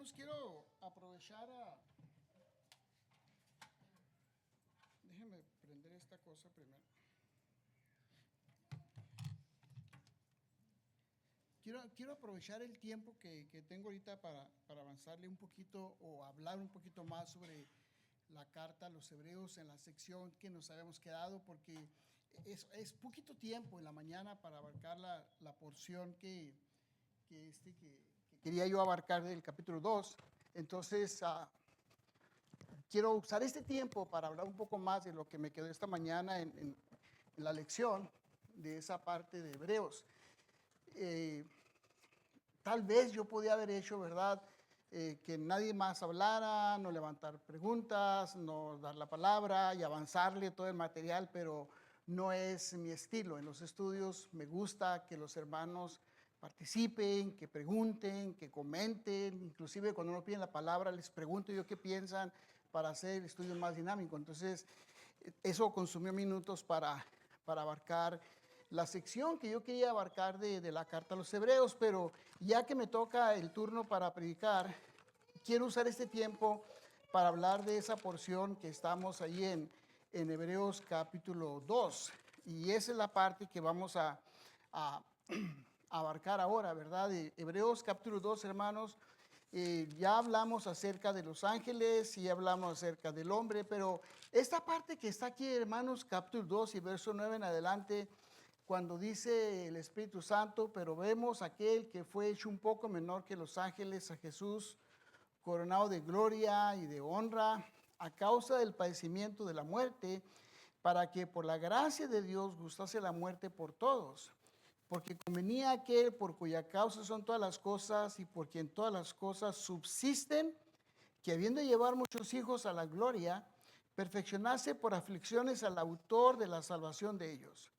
hermanos, quiero aprovechar Déjenme prender esta cosa primero. Quiero aprovechar el tiempo que tengo ahorita para avanzarle un poquito o hablar un poquito más sobre la carta a los hebreos en la sección que nos habíamos quedado, porque es poquito tiempo en la mañana para abarcar la porción que quería yo abarcar del capítulo 2. Entonces, quiero usar este tiempo para hablar un poco más de lo que me quedó esta mañana en la lección de esa parte de Hebreos. Tal vez yo podía haber hecho, ¿verdad? Que nadie más hablara, no levantar preguntas, no dar la palabra y avanzarle todo el material, pero no es mi estilo. En los estudios me gusta que los hermanos participen, que pregunten, que comenten. Inclusive cuando no piden la palabra les pregunto yo qué piensan para hacer el estudio más dinámico. Entonces, eso consumió minutos para abarcar la sección que yo quería abarcar de la carta a los hebreos, pero ya que me toca el turno para predicar, quiero usar este tiempo para hablar de esa porción que estamos ahí en Hebreos capítulo 2. Y esa es la parte que vamos a abarcar ahora, ¿verdad? De Hebreos capítulo 2, hermanos. Ya hablamos acerca de los ángeles y hablamos acerca del hombre, pero esta parte que está aquí, hermanos, capítulo 2 y verso 9 en adelante, cuando dice el Espíritu Santo, pero vemos aquel que fue hecho un poco menor que los ángeles, a Jesús, coronado de gloria y de honra, a causa del padecimiento de la muerte, para que por la gracia de Dios gustase la muerte por todos. Porque convenía aquel por cuya causa son todas las cosas y por quien todas las cosas subsisten, que habiendo de llevar muchos hijos a la gloria, perfeccionase por aflicciones al autor de la salvación de ellos.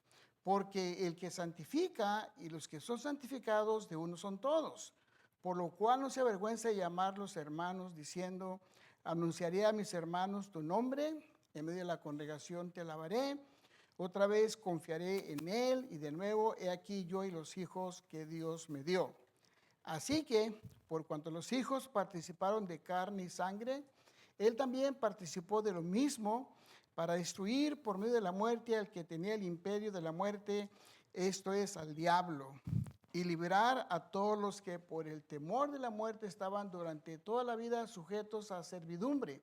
Porque el que santifica y los que son santificados de uno son todos. Por lo cual no se avergüenza de llamarlos hermanos, diciendo, anunciaré a mis hermanos tu nombre, en medio de la congregación te alabaré. Otra vez confiaré en él y de nuevo he aquí yo y los hijos que Dios me dio. Así que, por cuanto los hijos participaron de carne y sangre, él también participó de lo mismo para destruir por medio de la muerte al que tenía el imperio de la muerte, esto es, al diablo, y liberar a todos los que por el temor de la muerte estaban durante toda la vida sujetos a servidumbre.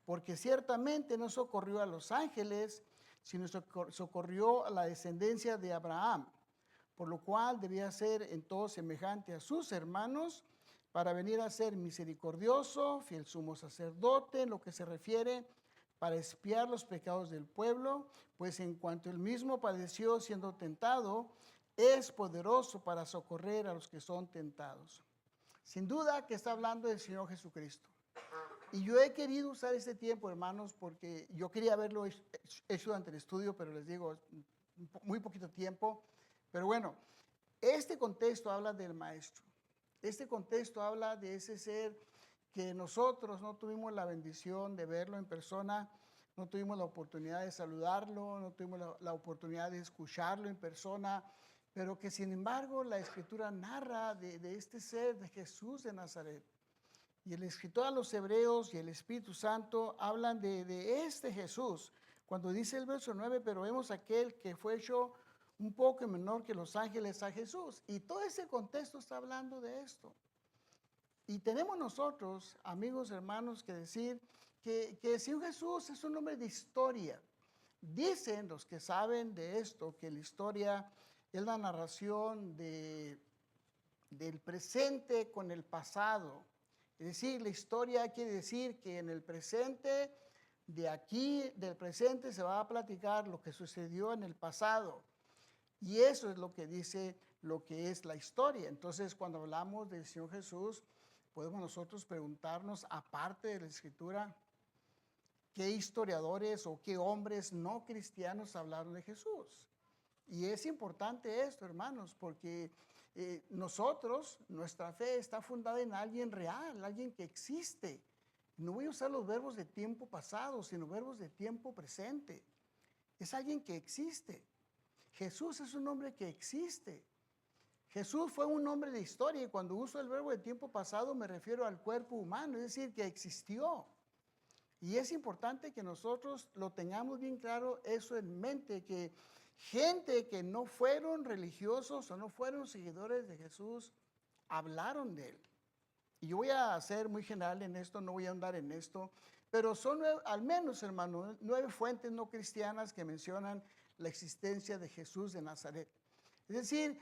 Porque ciertamente no socorrió a los ángeles, sino socorrió a la descendencia de Abraham, por lo cual debía ser en todo semejante a sus hermanos, para venir a ser misericordioso, fiel sumo sacerdote, en lo que se refiere para expiar los pecados del pueblo, pues en cuanto él mismo padeció siendo tentado, es poderoso para socorrer a los que son tentados. Sin duda que está hablando del Señor Jesucristo. Y yo he querido usar este tiempo, hermanos, porque yo quería haberlo hecho durante el estudio, pero les digo, muy poquito tiempo. Pero bueno, este contexto habla del Maestro. Este contexto habla de ese ser que nosotros no tuvimos la bendición de verlo en persona, no tuvimos la oportunidad de saludarlo, no tuvimos la oportunidad de escucharlo en persona, pero que sin embargo la Escritura narra de este ser, de Jesús de Nazaret. Y el escritor a los Hebreos y el Espíritu Santo hablan de este Jesús. Cuando dice el verso 9, pero vemos aquel que fue hecho un poco menor que los ángeles, a Jesús. Y todo ese contexto está hablando de esto. Y tenemos nosotros, amigos, hermanos, que decir que si un Jesús es un hombre de historia. Dicen los que saben de esto que la historia es la narración del presente con el pasado. Es decir, la historia quiere decir que en el presente, de aquí, del presente, se va a platicar lo que sucedió en el pasado. Y eso es lo que dice lo que es la historia. Entonces, cuando hablamos del Señor Jesús, podemos nosotros preguntarnos, aparte de la Escritura, ¿qué historiadores o qué hombres no cristianos hablaron de Jesús? Y es importante esto, hermanos, porque nosotros, nuestra fe está fundada en alguien real, alguien que existe. No voy a usar los verbos de tiempo pasado, sino verbos de tiempo presente. Es alguien que existe. Jesús es un hombre que existe. Jesús fue un hombre de historia y cuando uso el verbo de tiempo pasado me refiero al cuerpo humano, es decir, que existió. Y es importante que nosotros lo tengamos bien claro eso en mente, que gente que no fueron religiosos o no fueron seguidores de Jesús, hablaron de él. Y yo voy a ser muy general en esto, no voy a andar en esto, pero son al menos, hermano, 9 fuentes no cristianas que mencionan la existencia de Jesús de Nazaret. Es decir,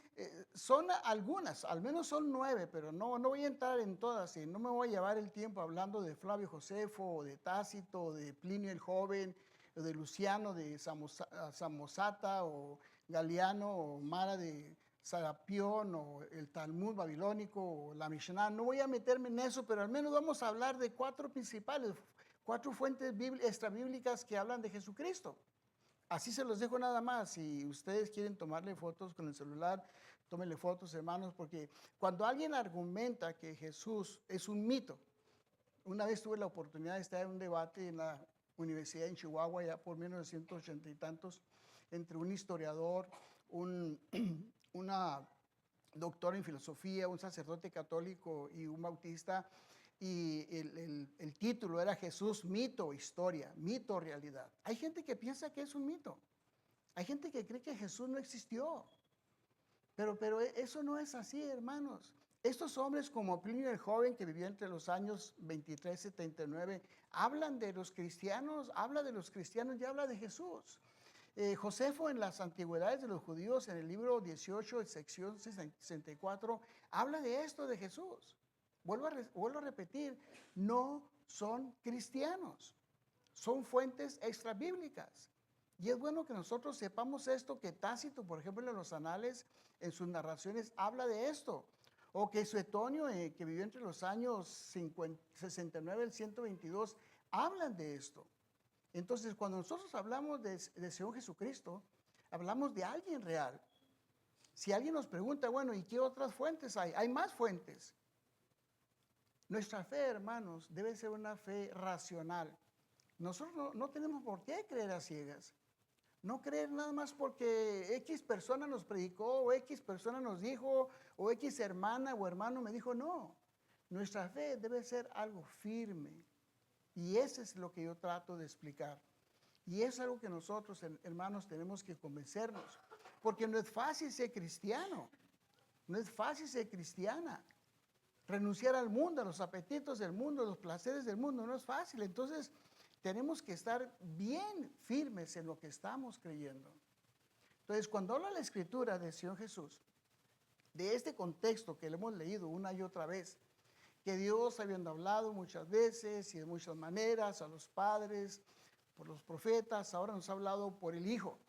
son algunas, al menos son 9, pero no voy a entrar en todas y no me voy a llevar el tiempo hablando de Flavio Josefo, o de Tácito, o de Plinio el Joven, o de Luciano de Samosata, o Galiano, o Mara de Serapión, o el Talmud babilónico, o la Mishnah. No voy a meterme en eso, pero al menos vamos a hablar de 4 principales, 4 fuentes extrabíblicas que hablan de Jesucristo. Así se los dejo nada más. Si ustedes quieren tomarle fotos con el celular, tómenle fotos, hermanos, porque cuando alguien argumenta que Jesús es un mito, una vez tuve la oportunidad de estar en un debate en la universidad en Chihuahua, ya por 1980 y tantos, entre un historiador, una doctora en filosofía, un sacerdote católico y un bautista, y el título era Jesús, mito o historia, mito o realidad. Hay gente que piensa que es un mito. Hay gente que cree que Jesús no existió. Pero eso no es así, hermanos. Estos hombres como Plinio el Joven, que vivió entre los años 23 y 79, hablan de los cristianos, habla de los cristianos y habla de Jesús. Josefo en las antigüedades de los judíos, en el libro 18, sección 64, habla de esto de Jesús. Vuelvo a repetir, no son cristianos, son fuentes extrabíblicas. Y es bueno que nosotros sepamos esto, que Tácito, por ejemplo, en los anales, en sus narraciones, habla de esto. O que Suetonio, que vivió entre los años 69 y 122, hablan de esto. Entonces, cuando nosotros hablamos de Señor Jesucristo, hablamos de alguien real. Si alguien nos pregunta, bueno, ¿y qué otras fuentes hay? Hay más fuentes. Nuestra fe, hermanos, debe ser una fe racional. Nosotros no tenemos por qué creer a ciegas. No creer nada más porque X persona nos predicó, o X persona nos dijo, o X hermana o hermano me dijo. No, nuestra fe debe ser algo firme. Y eso es lo que yo trato de explicar. Y es algo que nosotros, hermanos, tenemos que convencernos. Porque no es fácil ser cristiano. No es fácil ser cristiana. Renunciar al mundo, a los apetitos del mundo, a los placeres del mundo, no es fácil. Entonces, tenemos que estar bien firmes en lo que estamos creyendo. Entonces, cuando habla la Escritura del Señor Jesús, de este contexto que le hemos leído una y otra vez, que Dios habiendo hablado muchas veces y de muchas maneras a los padres, por los profetas, ahora nos ha hablado por el Hijo.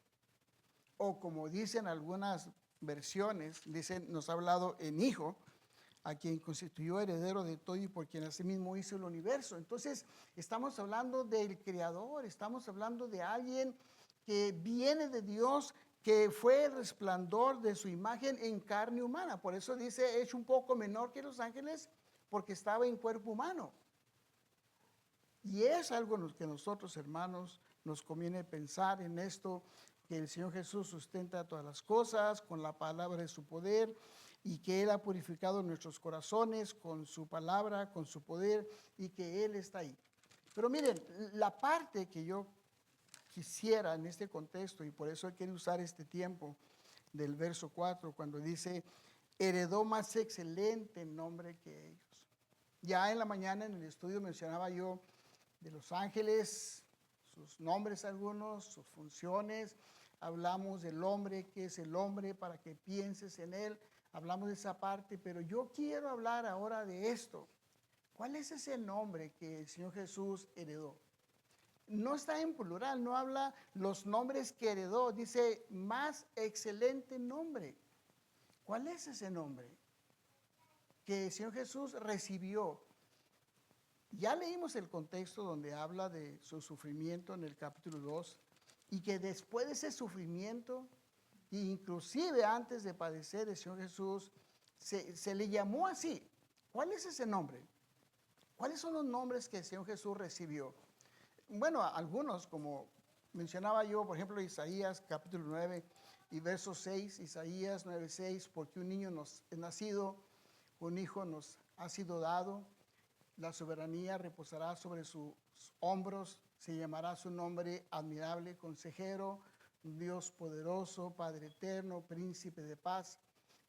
O como dicen algunas versiones, nos ha hablado en Hijo, a quien constituyó heredero de todo y por quien asimismo hizo el universo. Entonces, estamos hablando del Creador, estamos hablando de alguien que viene de Dios, que fue el resplandor de su imagen en carne humana. Por eso dice, es un poco menor que los ángeles, porque estaba en cuerpo humano. Y es algo en lo que nosotros, hermanos, nos conviene pensar en esto, que el Señor Jesús sustenta todas las cosas con la palabra de su poder, y que Él ha purificado nuestros corazones con su palabra, con su poder, y que Él está ahí. Pero miren, la parte que yo quisiera en este contexto, y por eso he querido usar este tiempo del verso 4, cuando dice, heredó más excelente nombre que ellos. Ya en la mañana en el estudio mencionaba yo de los ángeles, sus nombres algunos, sus funciones. Hablamos del hombre, qué es el hombre, para que pienses en él. Hablamos de esa parte, pero yo quiero hablar ahora de esto. ¿Cuál es ese nombre que el Señor Jesús heredó? No está en plural, no habla los nombres que heredó, dice más excelente nombre. ¿Cuál es ese nombre que el Señor Jesús recibió? Ya leímos el contexto donde habla de su sufrimiento en el capítulo 2 y que después de ese sufrimiento, inclusive antes de padecer, el Señor Jesús se le llamó así. ¿Cuál es ese nombre? ¿Cuáles son los nombres que el Señor Jesús recibió? Bueno, algunos, como mencionaba yo, por ejemplo, Isaías capítulo 9, Y verso 6, Isaías 9:6, porque un niño nos es nacido, un hijo nos ha sido dado, la soberanía reposará sobre sus hombros, se llamará su nombre admirable, consejero, Dios poderoso, Padre eterno, príncipe de paz.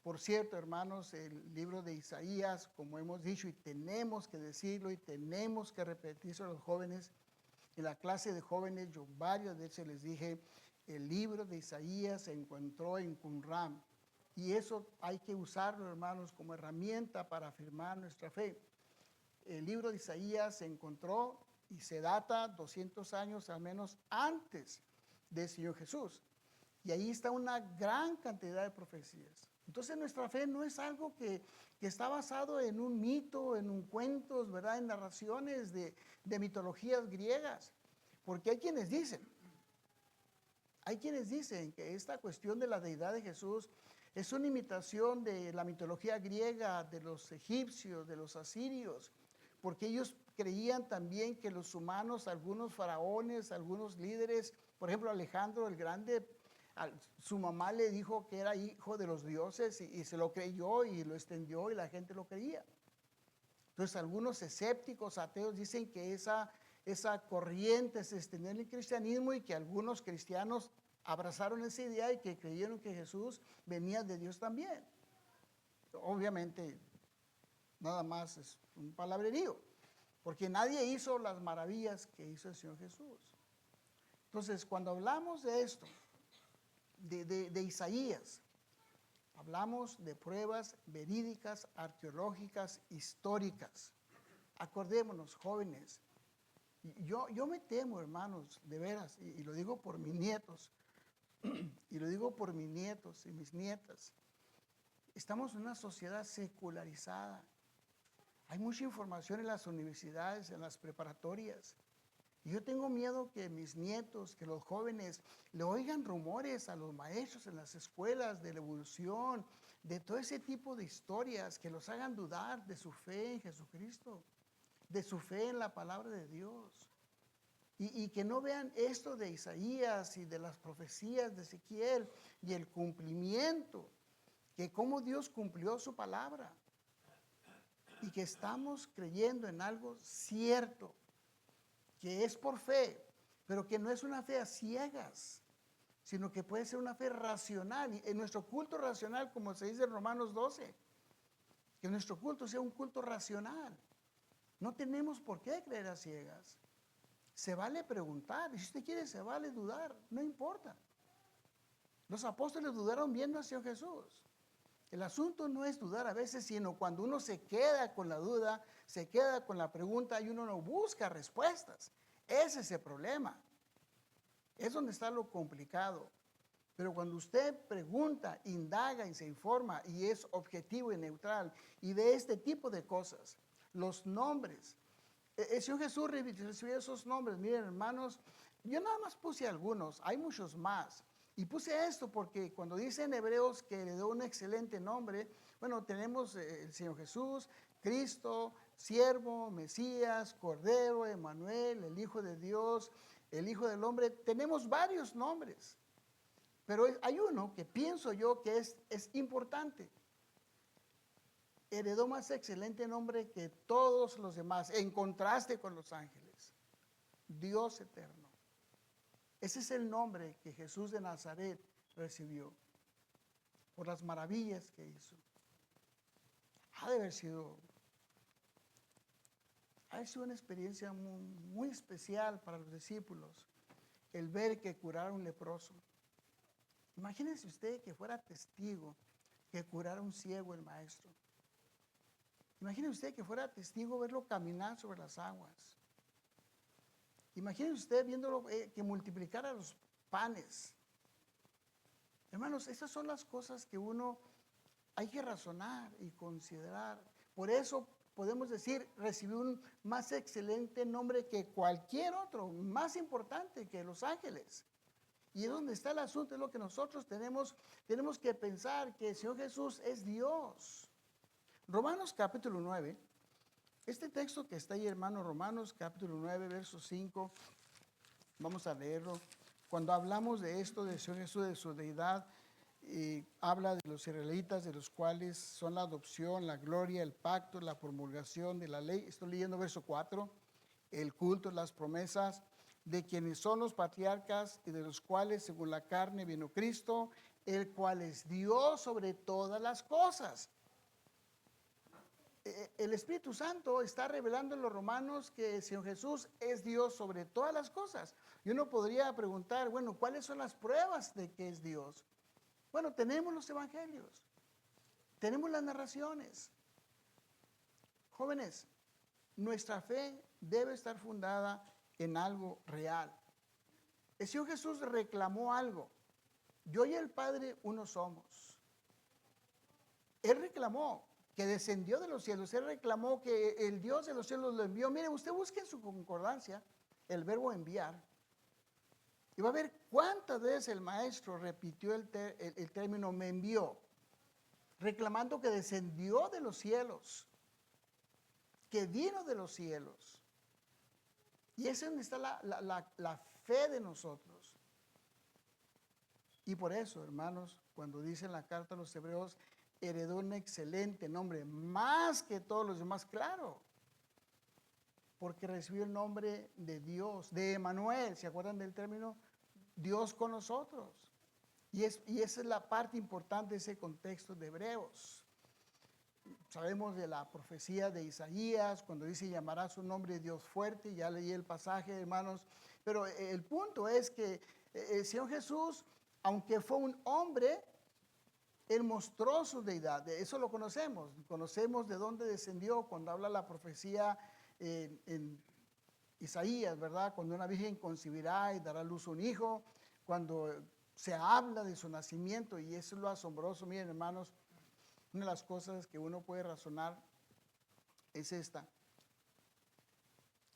Por cierto, hermanos, el libro de Isaías, como hemos dicho, y tenemos que decirlo y tenemos que repetirlo a los jóvenes, en la clase de jóvenes yo varias veces les dije, el libro de Isaías se encontró en Qumran, y eso hay que usarlo, hermanos, como herramienta para afirmar nuestra fe. El libro de Isaías se encontró y se data 200 años al menos antes del Señor Jesús. Y ahí está una gran cantidad de profecías. Entonces nuestra fe no es algo que está basado en un mito, en un cuentos, ¿verdad? En narraciones de mitologías griegas. Porque hay quienes dicen que esta cuestión de la deidad de Jesús es una imitación de la mitología griega, de los egipcios, de los asirios, porque ellos creían también que los humanos, algunos faraones, algunos líderes, por ejemplo Alejandro el Grande, su mamá le dijo que era hijo de los dioses y se lo creyó y lo extendió y la gente lo creía. Entonces algunos escépticos, ateos, dicen que esa corriente se extendió en el cristianismo y que algunos cristianos abrazaron esa idea y que creyeron que Jesús venía de Dios también. Obviamente, nada más es un palabrerío, porque nadie hizo las maravillas que hizo el Señor Jesús. Entonces, cuando hablamos de esto, de Isaías, hablamos de pruebas verídicas, arqueológicas, históricas. Acordémonos, jóvenes, yo me temo, hermanos, de veras, y lo digo por mis nietos, y lo digo por mis nietos y mis nietas. Estamos en una sociedad secularizada. Hay mucha información en las universidades, en las preparatorias. Y yo tengo miedo que mis nietos, que los jóvenes, le oigan rumores a los maestros en las escuelas de la evolución, de todo ese tipo de historias que los hagan dudar de su fe en Jesucristo, de su fe en la palabra de Dios. Y que no vean esto de Isaías y de las profecías de Ezequiel y el cumplimiento, que cómo Dios cumplió su palabra. Y que estamos creyendo en algo cierto, que es por fe, pero que no es una fe a ciegas, sino que puede ser una fe racional. Y en nuestro culto racional, como se dice en Romanos 12, que nuestro culto sea un culto racional. No tenemos por qué creer a ciegas. Se vale preguntar, y si usted quiere, se vale dudar, no importa. Los apóstoles dudaron viendo al Señor Jesús. El asunto no es dudar a veces, sino cuando uno se queda con la duda, se queda con la pregunta y uno no busca respuestas. Ese es el problema. Es donde está lo complicado. Pero cuando usted pregunta, indaga y se informa y es objetivo y neutral y ve este tipo de cosas, los nombres, el Señor Jesús recibió esos nombres. Miren, hermanos, yo nada más puse algunos, hay muchos más. Y puse esto porque cuando dice en Hebreos que le dio un excelente nombre, bueno, tenemos el Señor Jesús, Cristo, siervo, Mesías, Cordero, Emmanuel, el Hijo de Dios, el Hijo del Hombre. Tenemos varios nombres, pero hay uno que pienso yo que es importante. Heredó más excelente nombre que todos los demás, en contraste con los ángeles. Dios eterno. Ese es el nombre que Jesús de Nazaret recibió por las maravillas que hizo. Ha de haber sido una experiencia muy, muy especial para los discípulos, el ver que curara un leproso. Imagínense usted que fuera testigo que curara un ciego el maestro. Imagínese usted que fuera testigo verlo caminar sobre las aguas. Imagínese usted viéndolo que multiplicara los panes. Hermanos, esas son las cosas que uno hay que razonar y considerar. Por eso podemos decir, recibió un más excelente nombre que cualquier otro, más importante que los ángeles. Y es donde está el asunto, es lo que nosotros tenemos que pensar, que el Señor Jesús es Dios. Romanos capítulo 9, este texto que está ahí, hermano, Romanos capítulo 9, verso 5, vamos a leerlo. Cuando hablamos de esto, del Señor Jesús, de su deidad, habla de los israelitas, de los cuales son la adopción, la gloria, el pacto, la promulgación de la ley. Estoy leyendo verso 4, el culto, las promesas, de quienes son los patriarcas y de los cuales según la carne vino Cristo, el cual es Dios sobre todas las cosas. El Espíritu Santo está revelando en los romanos que el Señor Jesús es Dios sobre todas las cosas. Y uno podría preguntar, bueno, ¿cuáles son las pruebas de que es Dios? Bueno, tenemos los evangelios, tenemos las narraciones. Jóvenes, nuestra fe debe estar fundada en algo real. El Señor Jesús reclamó algo. Yo y el Padre uno somos. Él reclamó que descendió de los cielos. Él reclamó que el Dios de los cielos lo envió. Mire, usted busque en su concordancia el verbo enviar. Y va a ver cuántas veces el maestro repitió el término me envió, reclamando que descendió de los cielos, que vino de los cielos. Y esa es donde está la fe de nosotros. Y por eso, hermanos, cuando dice en la carta a los hebreos, heredó un excelente nombre, más que todos los demás, claro, porque recibió el nombre de Dios, de Emmanuel. ¿Se acuerdan del término? Dios con nosotros. Y esa es la parte importante de ese contexto de Hebreos. Sabemos de la profecía de Isaías, cuando dice llamará su nombre Dios fuerte. Ya leí el pasaje, hermanos. Pero el punto es que el Señor Jesús, aunque fue un hombre, Él mostró su deidad. Eso lo conocemos. Conocemos de dónde descendió cuando habla la profecía en Isaías, ¿verdad? Cuando una virgen concebirá y dará a luz un hijo, cuando se habla de su nacimiento, y eso es lo asombroso. Miren, hermanos, una de las cosas que uno puede razonar es esta.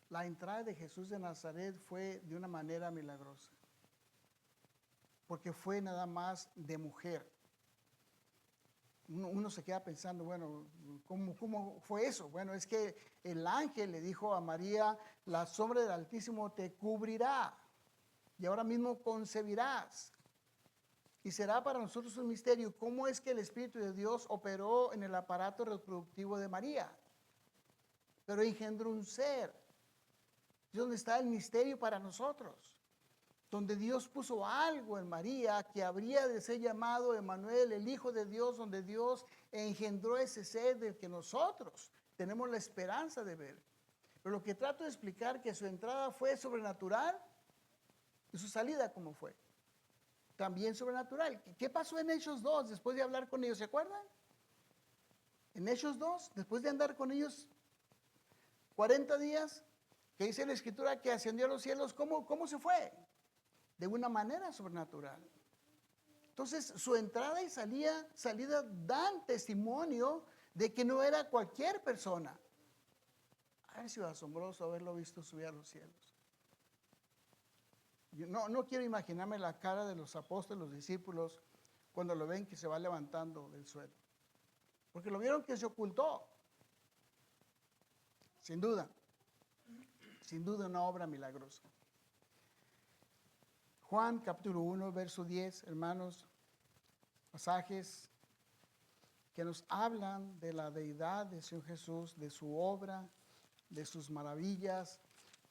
La entrada de Jesús de Nazaret fue de una manera milagrosa, porque fue nada más de mujer. Uno se queda pensando, bueno, ¿cómo fue eso? Bueno, es que el ángel le dijo a María, la sombra del Altísimo te cubrirá y ahora mismo concebirás. Y será para nosotros un misterio cómo es que el Espíritu de Dios operó en el aparato reproductivo de María. Pero engendró un ser. ¿Y dónde está el misterio para nosotros? Donde Dios puso algo en María que habría de ser llamado Emmanuel, el Hijo de Dios, donde Dios engendró ese ser del que nosotros tenemos la esperanza de ver. Pero lo que trato de explicar que su entrada fue sobrenatural y su salida como fue. También sobrenatural. ¿Qué pasó en Hechos 2 después de hablar con ellos? ¿Se acuerdan? En Hechos 2, después de andar con ellos 40 días, que dice la Escritura que ascendió a los cielos, ¿cómo se fue? De una manera sobrenatural. Entonces, su entrada y salida dan testimonio de que no era cualquier persona. Ha sido asombroso haberlo visto subir a los cielos. Yo no quiero imaginarme la cara de los apóstoles, los discípulos, cuando lo ven que se va levantando del suelo. Porque lo vieron que se ocultó. Sin duda una obra milagrosa. Juan capítulo 1, verso 10, hermanos, pasajes que nos hablan de la deidad del Señor Jesús, de su obra, de sus maravillas.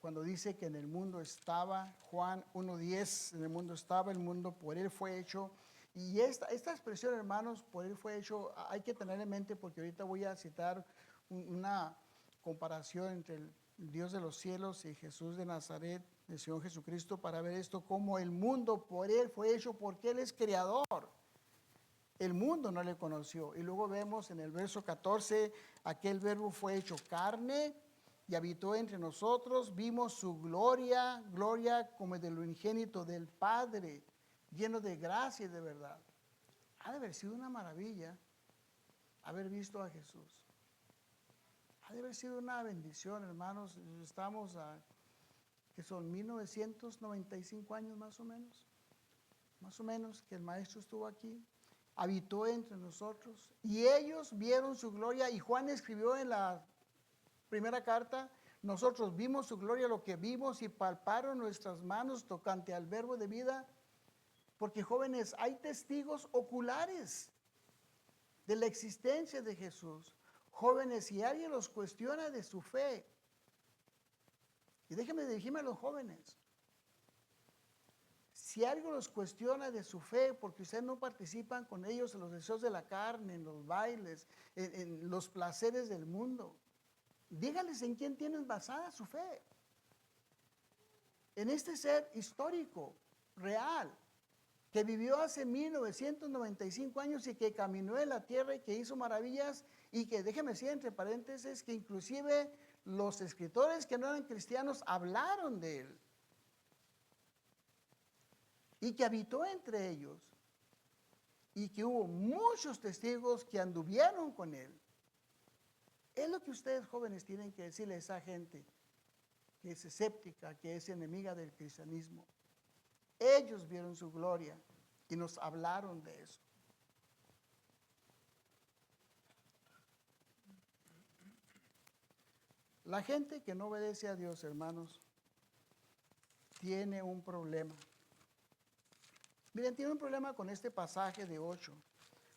Cuando dice que en el mundo estaba, Juan 1:10, en el mundo estaba, el mundo por él fue hecho. Y esta expresión, hermanos, por él fue hecho, hay que tener en mente, porque ahorita voy a citar una comparación entre el Dios de los cielos y Jesús de Nazaret, el Señor Jesucristo, para ver esto, como el mundo por él fue hecho, porque él es creador. El mundo no le conoció. Y luego vemos en el verso 14, aquel verbo fue hecho carne y habitó entre nosotros, vimos su gloria como del unigénito del Padre, lleno de gracia y de verdad. Ha de haber sido una maravilla haber visto a Jesús. Ha de haber sido una bendición, hermanos. Estamos que son 1995 años más o menos que el Maestro estuvo aquí, habitó entre nosotros y ellos vieron su gloria. Y Juan escribió en la primera carta, nosotros vimos su gloria, lo que vimos y palparon nuestras manos tocante al verbo de vida. Porque jóvenes, hay testigos oculares de la existencia de Jesús. Jóvenes, si alguien los cuestiona de su fe, y déjenme dirigirme a los jóvenes, si algo los cuestiona de su fe, porque ustedes no participan con ellos en los deseos de la carne, en los bailes, en los placeres del mundo, díganles en quién tienen basada su fe. En este ser histórico, real, que vivió hace 1995 años y que caminó en la tierra y que hizo maravillas y que, déjeme decir entre paréntesis, que inclusive los escritores que no eran cristianos hablaron de él y que habitó entre ellos y que hubo muchos testigos que anduvieron con él. Es lo que ustedes jóvenes tienen que decirle a esa gente que es escéptica, que es enemiga del cristianismo. Ellos vieron su gloria y nos hablaron de eso. La gente que no obedece a Dios, hermanos, tiene un problema. Miren, tiene un problema con este pasaje de 8.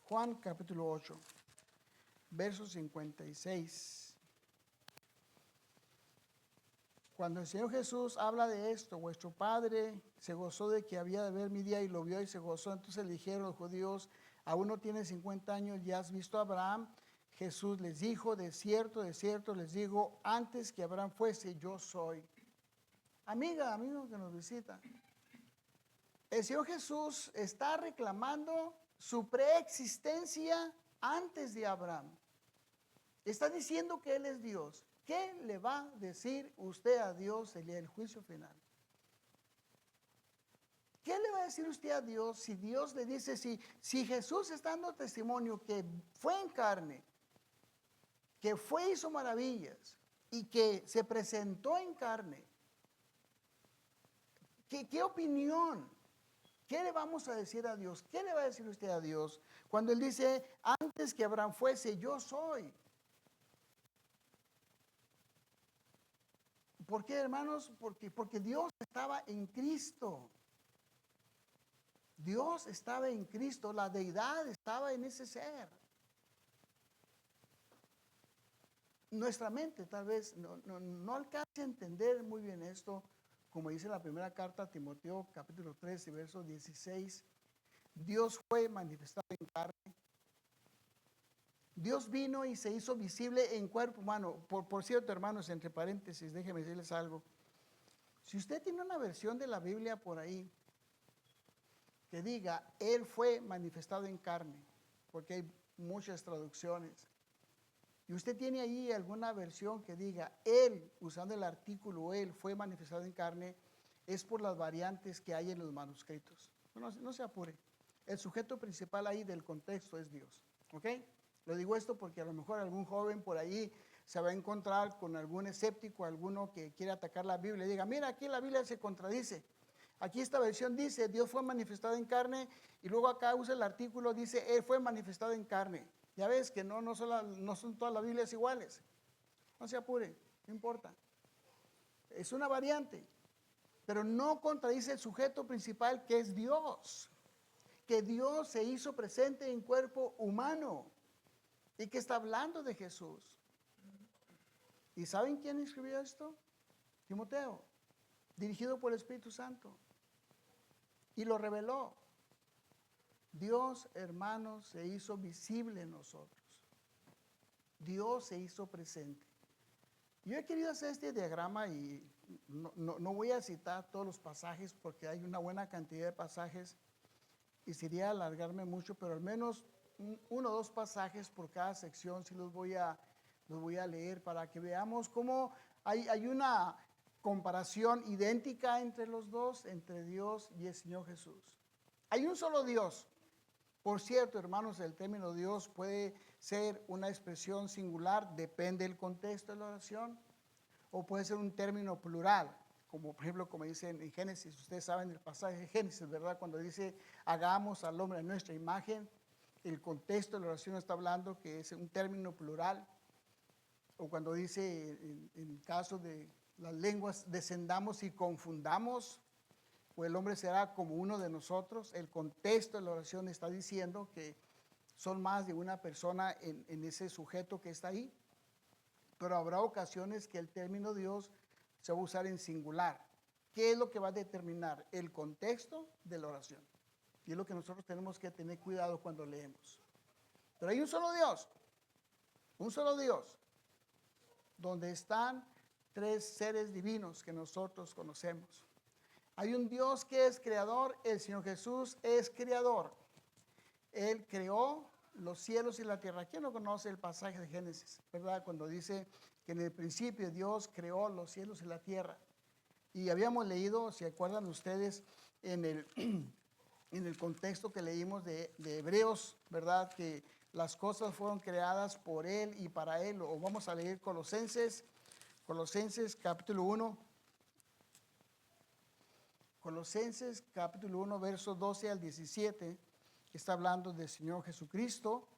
Juan capítulo 8, verso 56. Cuando el Señor Jesús habla de esto, vuestro Padre se gozó de que había de ver mi día y lo vio y se gozó. Entonces le dijeron los judíos, aún no tienes 50 años, ya has visto a Abraham. Jesús les dijo, de cierto les digo, antes que Abraham fuese, yo soy. Amiga, amigo que nos visita, el Señor Jesús está reclamando su preexistencia antes de Abraham. Está diciendo que Él es Dios. ¿Qué le va a decir usted a Dios el día del juicio final? ¿Qué le va a decir usted a Dios si Dios le dice, si Jesús está dando testimonio que fue en carne, que fue, hizo maravillas y que se presentó en carne? ¿Qué opinión? ¿Qué le vamos a decir a Dios? ¿Qué le va a decir usted a Dios cuando Él dice, antes que Abraham fuese, yo soy? ¿Por qué, hermanos? Porque Dios estaba en Cristo. Dios estaba en Cristo, la deidad estaba en ese ser. Nuestra mente tal vez no alcance a entender muy bien esto, como dice la primera carta a Timoteo, capítulo 13, verso 16. Dios fue manifestado en carne. Dios vino y se hizo visible en cuerpo humano. Por cierto, hermanos, entre paréntesis, déjenme decirles algo. Si usted tiene una versión de la Biblia por ahí que diga, Él fue manifestado en carne, porque hay muchas traducciones, y usted tiene ahí alguna versión que diga, Él, usando el artículo Él, fue manifestado en carne, es por las variantes que hay en los manuscritos. No se apure. El sujeto principal ahí del contexto es Dios. ¿Ok? Lo digo esto porque a lo mejor algún joven por ahí se va a encontrar con algún escéptico, alguno que quiere atacar la Biblia y diga, mira, aquí la Biblia se contradice. Aquí esta versión dice, Dios fue manifestado en carne, y luego acá usa el artículo, dice, Él fue manifestado en carne. Ya ves que no son todas las Biblias iguales. No se apure, no importa. Es una variante, pero no contradice el sujeto principal que es Dios. Que Dios se hizo presente en cuerpo humano y que está hablando de Jesús. ¿Y saben quién escribió esto? Timoteo, dirigido por el Espíritu Santo. Y lo reveló. Dios, hermanos, se hizo visible en nosotros. Dios se hizo presente. Yo he querido hacer este diagrama y no voy a citar todos los pasajes porque hay una buena cantidad de pasajes y sería alargarme mucho, pero al menos uno o dos pasajes por cada sección sí los voy a leer para que veamos cómo hay una comparación idéntica entre los dos, entre Dios y el Señor Jesús. Hay un solo Dios. Por cierto, hermanos, el término Dios puede ser una expresión singular, depende del contexto de la oración, o puede ser un término plural, como por ejemplo, como dice en Génesis, ustedes saben el pasaje de Génesis, ¿verdad? Cuando dice, hagamos al hombre a nuestra imagen, el contexto de la oración está hablando que es un término plural, o cuando dice, en el caso de las lenguas, descendamos y confundamos, o el hombre será como uno de nosotros. El contexto de la oración está diciendo que son más de una persona en ese sujeto que está ahí, pero habrá ocasiones que el término Dios se va a usar en singular. ¿Qué es lo que va a determinar? El contexto de la oración. Y es lo que nosotros tenemos que tener cuidado cuando leemos. Pero hay un solo Dios, donde están tres seres divinos que nosotros conocemos. Hay un Dios que es creador, el Señor Jesús es creador. Él creó los cielos y la tierra. ¿Quién no conoce el pasaje de Génesis, verdad? Cuando dice que en el principio Dios creó los cielos y la tierra. Y habíamos leído, si acuerdan ustedes, en el contexto que leímos de Hebreos, ¿verdad? Que las cosas fueron creadas por Él y para Él. O vamos a leer Colosenses capítulo 1. Colosenses capítulo 1, versos 12 al 17, que está hablando del Señor Jesucristo,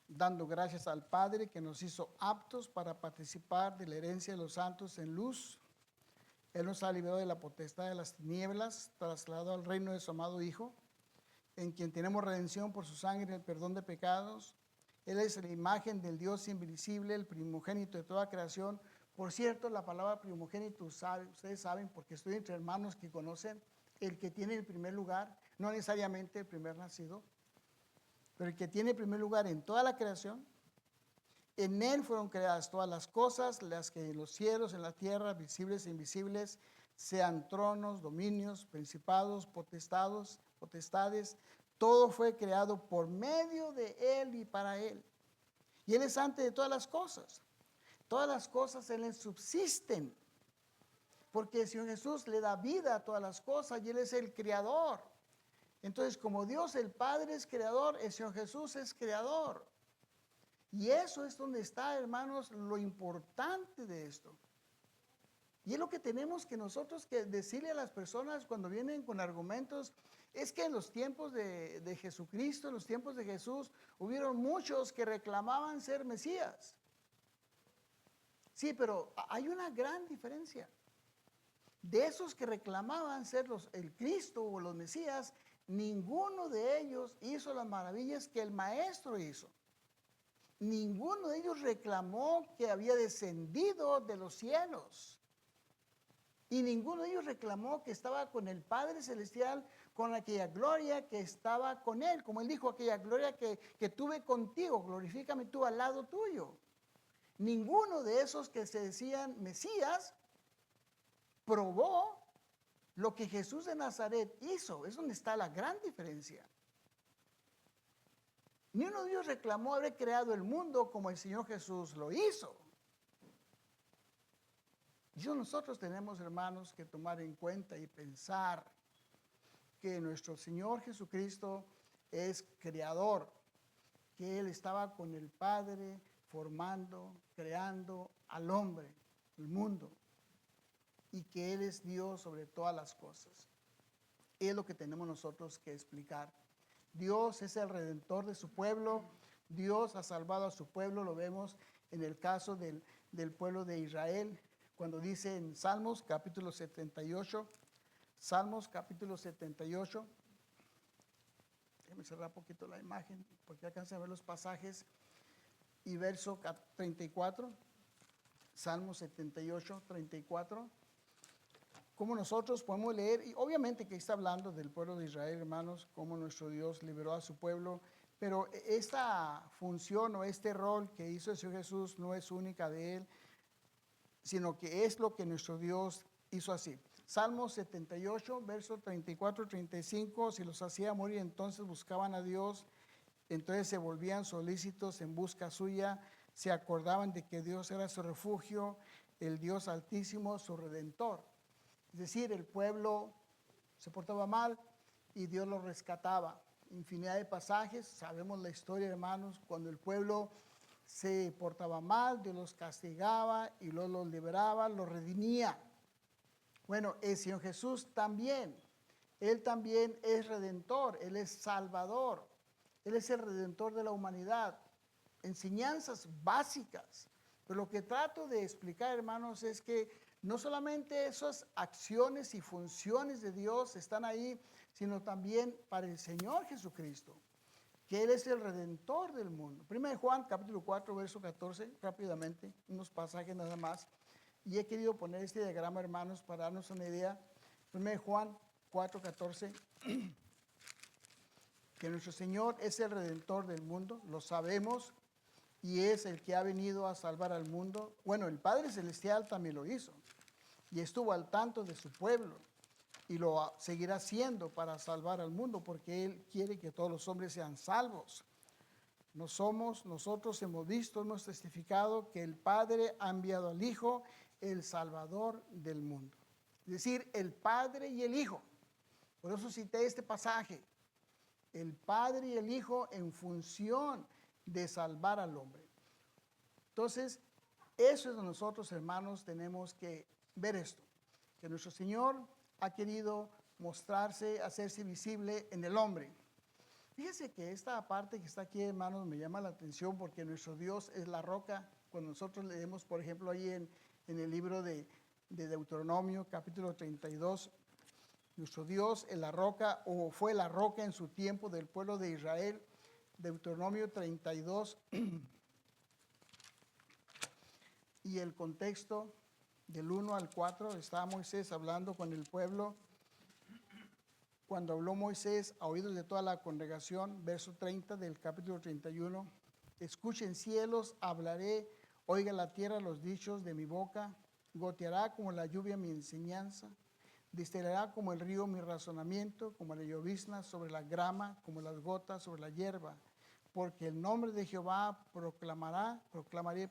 dando gracias al Padre que nos hizo aptos para participar de la herencia de los santos en luz. Él nos ha librado de la potestad de las tinieblas, trasladado al reino de su amado Hijo, en quien tenemos redención por su sangre, el perdón de pecados. Él es la imagen del Dios invisible, el primogénito de toda creación. Por cierto, la palabra primogénito, ustedes saben, porque estoy entre hermanos que conocen, el que tiene el primer lugar, no necesariamente el primer nacido, pero el que tiene el primer lugar en toda la creación. En Él fueron creadas todas las cosas, las que en los cielos, en la tierra, visibles e invisibles, sean tronos, dominios, principados, potestades. Todo fue creado por medio de Él y para Él. Y Él es antes de todas las cosas. Todas las cosas en Él subsisten, porque el Señor Jesús le da vida a todas las cosas y Él es el creador. Entonces, como Dios el Padre es creador, el Señor Jesús es creador. Y eso es donde está, hermanos, lo importante de esto. Y es lo que tenemos que nosotros que decirle a las personas cuando vienen con argumentos. Es que en los tiempos de Jesucristo, en los tiempos de Jesús, hubieron muchos que reclamaban ser Mesías. Sí, pero hay una gran diferencia. De esos que reclamaban ser el Cristo o los Mesías, ninguno de ellos hizo las maravillas que el Maestro hizo. Ninguno de ellos reclamó que había descendido de los cielos. Y ninguno de ellos reclamó que estaba con el Padre Celestial, con aquella gloria que estaba con Él. Como Él dijo, aquella gloria que tuve contigo, glorifícame tú al lado tuyo. Ninguno de esos que se decían Mesías probó lo que Jesús de Nazaret hizo. Es donde está la gran diferencia. Ni uno de ellos reclamó haber creado el mundo como el Señor Jesús lo hizo. Nosotros tenemos, hermanos, que tomar en cuenta y pensar que nuestro Señor Jesucristo es creador, que Él estaba con el Padre formando, creando al hombre, el mundo, y que Él es Dios sobre todas las cosas. Es lo que tenemos nosotros que explicar. Dios es el redentor de su pueblo. Dios ha salvado a su pueblo. Lo vemos en el caso del pueblo de Israel, cuando dice en Salmos capítulo 78. Salmos capítulo 78. Déjenme cerrar un poquito la imagen porque alcancen a ver los pasajes. Y verso 34. Salmos 78, 34. Como nosotros podemos leer, y obviamente que está hablando del pueblo de Israel, hermanos, cómo nuestro Dios liberó a su pueblo, pero esta función o este rol que hizo el Señor Jesús no es única de Él, sino que es lo que nuestro Dios hizo así. Salmos 78, versos 34, 35, si los hacía morir, entonces buscaban a Dios, entonces se volvían solícitos en busca suya, se acordaban de que Dios era su refugio, el Dios altísimo, su redentor. Es decir, el pueblo se portaba mal y Dios lo rescataba. Infinidad de pasajes, sabemos la historia, hermanos, cuando el pueblo se portaba mal, Dios los castigaba y luego los liberaba, los redimía. Bueno, el Señor Jesús también, Él también es redentor, Él es salvador, Él es el redentor de la humanidad. Enseñanzas básicas. Pero lo que trato de explicar, hermanos, es que no solamente esas acciones y funciones de Dios están ahí, sino también para el Señor Jesucristo, que Él es el Redentor del mundo. 1 Juan capítulo 4, verso 14, rápidamente, unos pasajes nada más. Y he querido poner este diagrama, hermanos, para darnos una idea. 1 Juan 4, 14, que nuestro Señor es el Redentor del mundo, lo sabemos, y es el que ha venido a salvar al mundo. Bueno, el Padre Celestial también lo hizo, y estuvo al tanto de su pueblo, y lo seguirá haciendo para salvar al mundo, porque Él quiere que todos los hombres sean salvos. Nosotros hemos visto, hemos testificado que el Padre ha enviado al Hijo, el Salvador del mundo. Es decir, el Padre y el Hijo. Por eso cité este pasaje. El Padre y el Hijo en función de salvar al hombre. Entonces, eso es donde nosotros, hermanos, tenemos que ver esto. Que nuestro Señor ha querido mostrarse, hacerse visible en el hombre. Fíjese que esta parte que está aquí, hermanos, me llama la atención porque nuestro Dios es la roca. Cuando nosotros leemos, por ejemplo, ahí en el libro de Deuteronomio, capítulo 32, nuestro Dios es la roca, o fue la roca en su tiempo del pueblo de Israel. Deuteronomio 32, y el contexto del 1 al 4, está Moisés hablando con el pueblo. Cuando habló Moisés a oídos de toda la congregación, verso 30 del capítulo 31, escuchen cielos, hablaré, oiga la tierra los dichos de mi boca, goteará como la lluvia mi enseñanza, destilará como el río mi razonamiento, como la llovizna sobre la grama, como las gotas sobre la hierba, porque el nombre de Jehová proclamaré,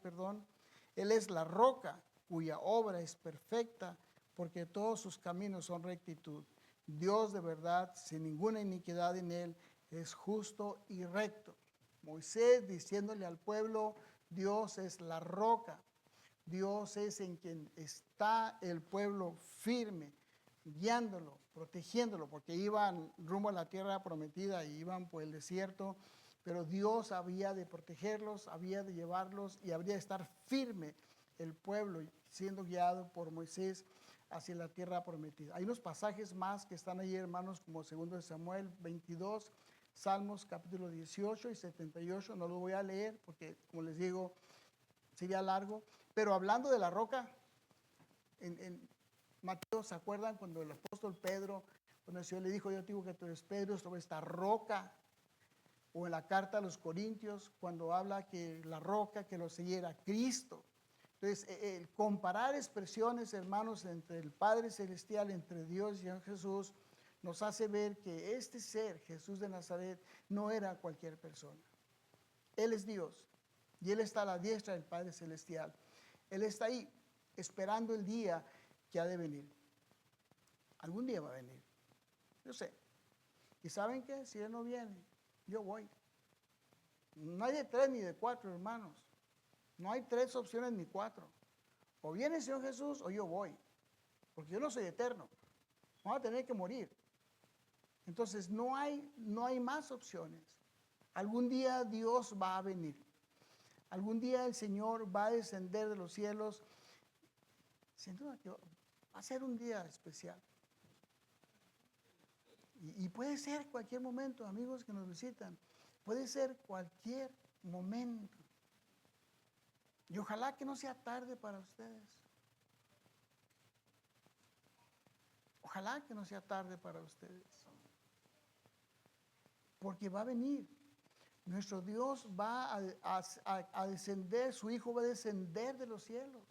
Él es la roca cuya obra es perfecta, porque todos sus caminos son rectitud. Dios de verdad, sin ninguna iniquidad en él, es justo y recto. Moisés diciéndole al pueblo, Dios es la roca. Dios es en quien está el pueblo firme, guiándolo, protegiéndolo, porque iban rumbo a la tierra prometida y iban por el desierto, pero Dios había de protegerlos, había de llevarlos y habría de estar firme el pueblo, siendo guiado por Moisés hacia la tierra prometida. Hay unos pasajes más que están ahí, hermanos, como 2 Samuel 22, Salmos capítulo 18 y 78. No lo voy a leer porque, como les digo, sería largo. Pero hablando de la roca, en Mateo, ¿se acuerdan cuando el apóstol Pedro, cuando el Señor le dijo, yo te digo que tú eres Pedro sobre esta roca? O en la carta a los Corintios, cuando habla que la roca que lo seguía era Cristo. Entonces, el comparar expresiones, hermanos, entre el Padre Celestial, entre Dios y Jesús, nos hace ver que este ser, Jesús de Nazaret, no era cualquier persona. Él es Dios y Él está a la diestra del Padre Celestial. Él está ahí esperando el día que ha de venir. Algún día va a venir, yo sé. ¿Y saben qué? Si Él no viene, yo voy. No hay de 3 ni de 4, hermanos. No hay 3 opciones ni 4. O viene el Señor Jesús o yo voy. Porque yo no soy eterno. Vamos a tener que morir. Entonces no hay más opciones. Algún día Dios va a venir. Algún día el Señor va a descender de los cielos. Sin duda que va a ser un día especial. Y puede ser cualquier momento, amigos que nos visitan. Puede ser cualquier momento. Y ojalá que no sea tarde para ustedes. Ojalá que no sea tarde para ustedes. Porque va a venir. Nuestro Dios va a descender, su Hijo va a descender de los cielos.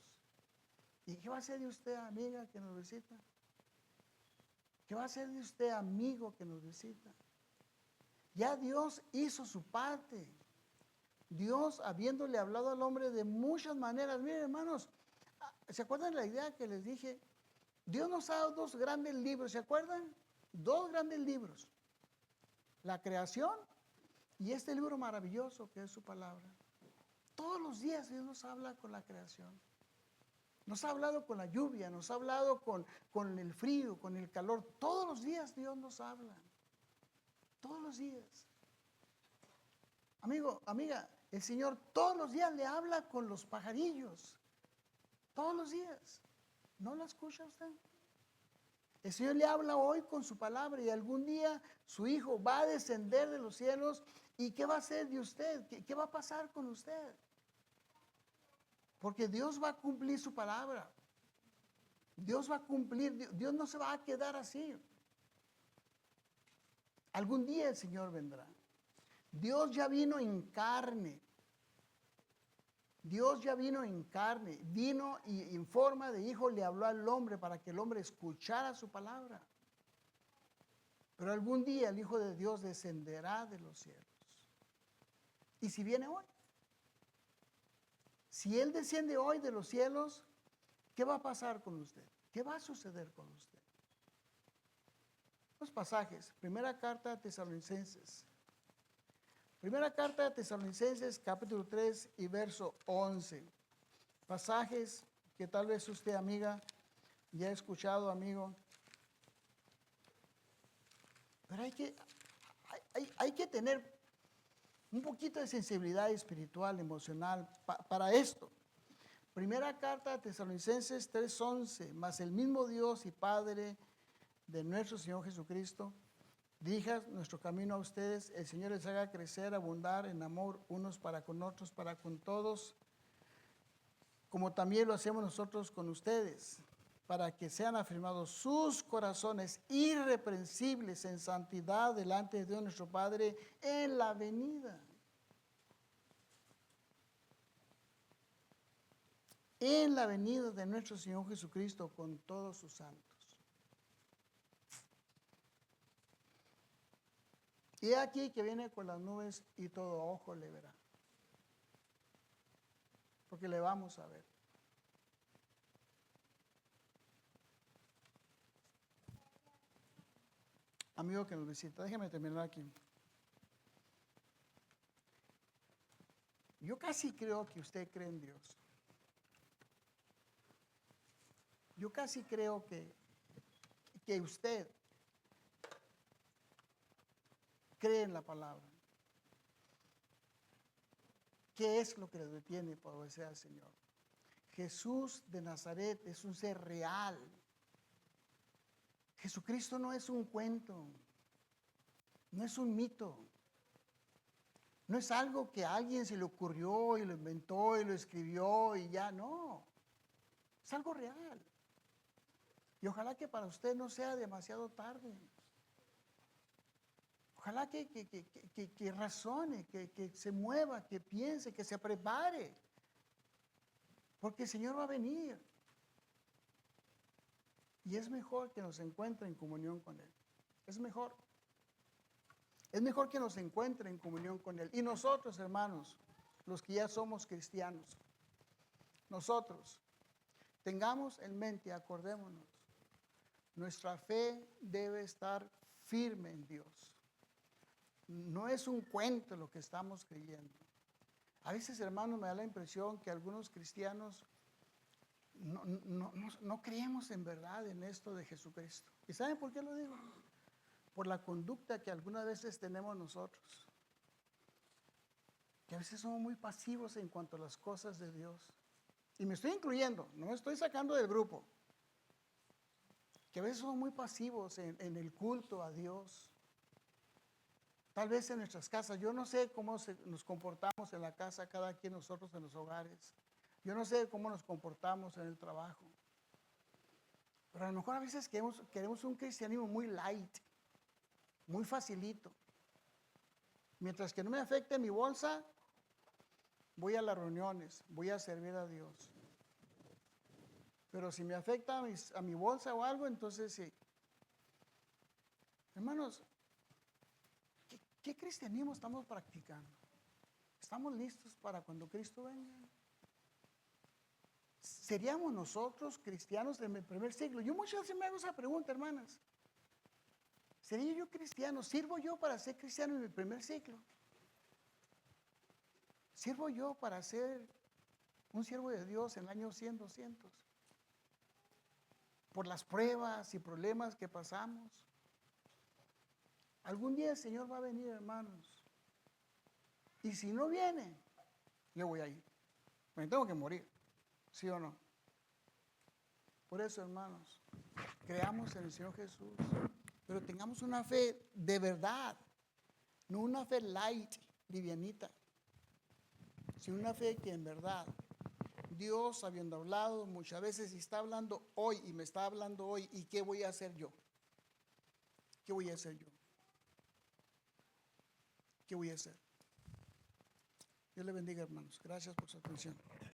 ¿Y qué va a hacer de usted, amiga, que nos visita? ¿Qué va a hacer de usted, amigo, que nos visita? Ya Dios hizo su parte. Dios, habiéndole hablado al hombre de muchas maneras. Miren, hermanos, ¿se acuerdan de la idea que les dije? Dios nos ha dado 2 grandes libros, ¿se acuerdan? 2 grandes libros. La creación y este libro maravilloso que es su palabra. Todos los días Dios nos habla con la creación. Nos ha hablado con la lluvia, nos ha hablado con el frío, con el calor. Todos los días Dios nos habla. Todos los días. Amigo, amiga, el Señor todos los días le habla con los pajarillos. Todos los días. ¿No la escucha usted? El Señor le habla hoy con su palabra y algún día su hijo va a descender de los cielos. ¿Y qué va a hacer de usted? ¿Qué va a pasar con usted? Porque Dios va a cumplir su palabra. Dios va a cumplir, Dios no se va a quedar así. Algún día el Señor vendrá. Dios ya vino en carne. Dios ya vino en carne. Vino y en forma de hijo le habló al hombre para que el hombre escuchara su palabra. Pero algún día el Hijo de Dios descenderá de los cielos. ¿Y si viene hoy? Si Él desciende hoy de los cielos, ¿qué va a pasar con usted? ¿Qué va a suceder con usted? Los pasajes. Primera carta a Tesalonicenses. Primera carta de Tesalonicenses, capítulo 3 y verso 11. Pasajes que tal vez usted, amiga, ya ha escuchado, amigo. Pero hay que tener un poquito de sensibilidad espiritual, emocional para esto. Primera carta de Tesalonicenses 3:11. Mas el mismo Dios y Padre de nuestro Señor Jesucristo dirija nuestro camino a ustedes, el Señor les haga crecer, abundar en amor unos para con otros, para con todos, como también lo hacemos nosotros con ustedes, para que sean afirmados sus corazones irreprensibles en santidad delante de Dios nuestro Padre en la venida. En la venida de nuestro Señor Jesucristo con todos sus santos. Y aquí que viene con las nubes y todo ojo le verá. Porque le vamos a ver. Amigo que nos visita, déjeme terminar aquí. Yo casi creo que usted cree en Dios. Yo casi creo que usted cree en la palabra. ¿Qué es lo que le detiene para obedecer al Señor? Jesús de Nazaret es un ser real. Jesucristo no es un cuento, no es un mito, no es algo que a alguien se le ocurrió y lo inventó y lo escribió y ya, no. Es algo real. Y ojalá que para usted no sea demasiado tarde. Ojalá que razone, que se mueva, que piense, que se prepare. Porque el Señor va a venir. Y es mejor que nos encuentre en comunión con Él. Es mejor. Es mejor que nos encuentre en comunión con Él. Y nosotros, hermanos, los que ya somos cristianos, nosotros, tengamos en mente, acordémonos, nuestra fe debe estar firme en Dios. No es un cuento lo que estamos creyendo. A veces, hermanos, me da la impresión que algunos cristianos no creemos en verdad en esto de Jesucristo. ¿Y saben por qué lo digo? Por la conducta que algunas veces tenemos nosotros. Que a veces somos muy pasivos en cuanto a las cosas de Dios. Y me estoy incluyendo, no me estoy sacando del grupo. Que a veces somos muy pasivos en el culto a Dios. Tal vez en nuestras casas, yo no sé cómo nos comportamos en la casa, cada quien nosotros en los hogares. Yo no sé cómo nos comportamos en el trabajo. Pero a lo mejor a veces queremos un cristianismo muy light, muy facilito. Mientras que no me afecte mi bolsa, voy a las reuniones, voy a servir a Dios. Pero si me afecta a mi bolsa o algo, entonces sí. Hermanos, ¿qué cristianismo estamos practicando? ¿Estamos listos para cuando Cristo venga? ¿Seríamos nosotros cristianos del primer siglo? Yo muchas veces me hago esa pregunta, hermanas. ¿Sería yo cristiano? ¿Sirvo yo para ser cristiano en el primer siglo? ¿Sirvo yo para ser un siervo de Dios en el año 100, 200? Por las pruebas y problemas que pasamos. Algún día el Señor va a venir, hermanos. Y si no viene, yo voy a ir. Me tengo que morir, ¿sí o no? Por eso, hermanos, creamos en el Señor Jesús, pero tengamos una fe de verdad, no una fe light, livianita, sino una fe que en verdad Dios, habiendo hablado muchas veces, y está hablando hoy y me está hablando hoy, ¿y qué voy a hacer yo? ¿Qué voy a hacer yo? ¿Qué voy a hacer? Dios le bendiga, hermanos. Gracias por su atención.